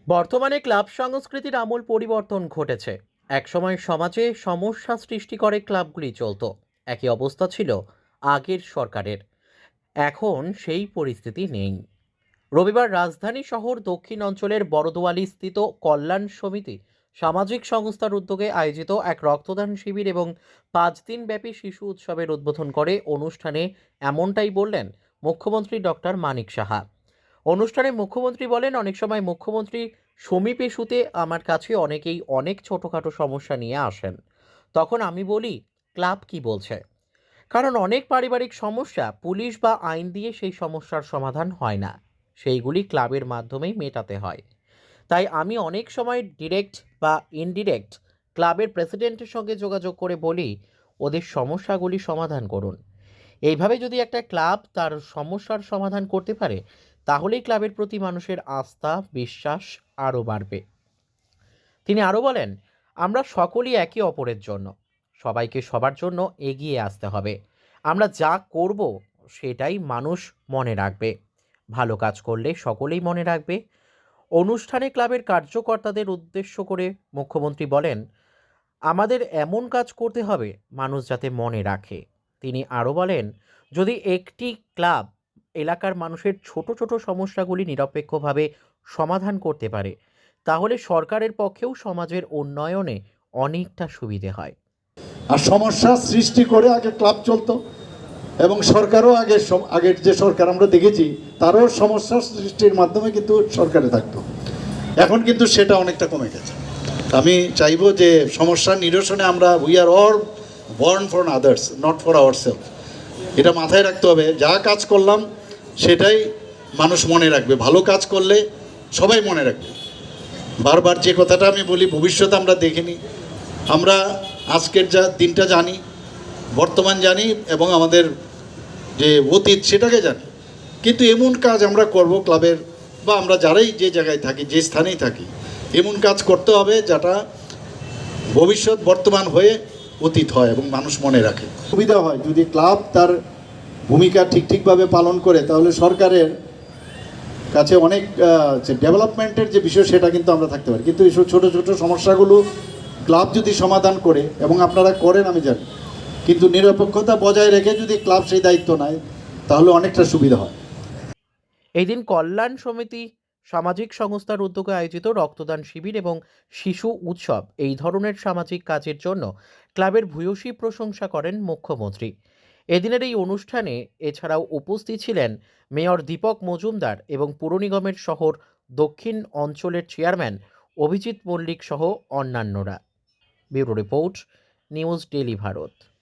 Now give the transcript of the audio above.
বর্তমানে ক্লাব সংস্কৃতির আমূল পরিবর্তন ঘটেছে। একসময় সমাজে সমস্যা সৃষ্টি করে ক্লাবগুলি চলতো। একই অবস্থা ছিল আগের সরকারের। এখন সেই পরিস্থিতি নেই। রবিবার রাজধানী শহর দক্ষিণ অঞ্চলের বড়দোয়ালি স্থিত কল্যাণ সমিতি সামাজিক সংস্থার উদ্যোগে আয়োজিত এক রক্তদান শিবির এবং 5 দিন ব্যাপী শিশু উৎসবের উদ্বোধন করে অনুষ্ঠানে এমনটাই বললেন মুখ্যমন্ত্রী ডক্টর মানিক সাহা। অনুষ্ঠানে মুখ্যমন্ত্রী বলেন, অনেক সময় মুখ্যমন্ত্রী সমীপে শুতে আমার কাছে অনেকেই অনেক ছোটোখাটো সমস্যা নিয়ে আসেন। তখন আমি বলি, ক্লাব কি বলছে? কারণ অনেক পারিবারিক সমস্যা পুলিশ বা আইন দিয়ে সেই সমস্যার সমাধান হয় না, সেইগুলি ক্লাবের মাধ্যমেই মেটাতে হয়। তাই আমি অনেক সময় ডিরেক্ট বা ইনডিরেক্ট ক্লাবের প্রেসিডেন্টের সঙ্গে যোগাযোগ করে বলি, ওদের সমস্যাগুলি সমাধান করুন। এইভাবে যদি একটা ক্লাব তার সমস্যার সমাধান করতে পারে, তাহলেই ক্লাবের প্রতি মানুষের আস্থা বিশ্বাস আরও বাড়বে। তিনি আরও বলেন, আমরা সকলেই একে অপরের জন্য, সবাইকে সবার জন্য এগিয়ে আসতে হবে। আমরা যা করব সেটাই মানুষ মনে রাখবে। ভালো কাজ করলে সকলেই মনে রাখবে। অনুষ্ঠানে ক্লাবের কার্যকর্তাদের উদ্দেশ্য করে মুখ্যমন্ত্রী বলেন, আমাদের এমন কাজ করতে হবে মানুষ যাতে মনে রাখে। তিনি আরও বলেন, যদি একটি ক্লাব এলাকার মানুষের ছোট ছোট সমস্যাগুলি নিরপেক্ষভাবে সমাধান করতে পারে, তাহলে সরকারের পক্ষেও সমাজের উন্নয়নে অনেকটা সুবিধে হয়। আর সমস্যা সৃষ্টি করে আগে ক্লাব চলতো, এবং সরকারও আগের যে সরকার আমরা দেখেছি তারও সমস্যা সৃষ্টির মাধ্যমে কিন্তু সরকারে থাকতো। এখন কিন্তু সেটা অনেকটা কমে গেছে। আমি চাইবো যে সমস্যা নিরসনে আমরা we are all born for others, not for our self. এটা মাথায় রাখতে হবে। যা কাজ করলাম সেটাই মানুষ মনে রাখবে। ভালো কাজ করলে সবাই মনে রাখবে। বারবার যে কথাটা আমি বলি, ভবিষ্যৎ আমরা দেখিনি। আমরা আজকের যা দিনটা জানি, বর্তমান জানি, এবং আমাদের যে অতীত সেটাকে জানি। কিন্তু এমন কাজ আমরা করব ক্লাবের বা আমরা যারাই যে জায়গায় থাকি, যে স্থানেই থাকি, এমন কাজ করতে হবে যেটা ভবিষ্যৎ বর্তমান হয়ে অতীত হয় এবং মানুষ মনে রাখে। সুবিধা হয় যদি ক্লাব তার ভূমিকা ঠিকভাবে পালন করে, তাহলে সরকারের কাছে অনেক যে ডেভেলপমেন্টের যে বিষয় সেটা কিন্তু আমরা থাকতে পারি। কিন্তু এইসব ছোটো ছোটো সমস্যাগুলো ক্লাব যদি সমাধান করে, এবং আপনারা করেন আমি জানি, কিন্তু নিরপেক্ষতা বজায় রেখে যদি ক্লাব সেই দায়িত্ব নেয়, তাহলে অনেকটা সুবিধা হয়। এই দিন কল্যাণ সমিতি সামাজিক সংস্থার উদ্যোগে আয়োজিত রক্তদান শিবির এবং শিশু উৎসব এই ধরনের সামাজিক কাজের জন্য ক্লাবের ভূয়সী প্রশংসা করেন মুখ্যমন্ত্রী। এদিনের এই অনুষ্ঠানে এছাড়াও উপস্থিত ছিলেন মেয়র দীপক মজুমদার এবং পুর নিগমের শহর দক্ষিণ অঞ্চলের চেয়ারম্যান অভিজিৎ মল্লিক সহ অন্যান্যরা। Bureau report, news daily Bharat.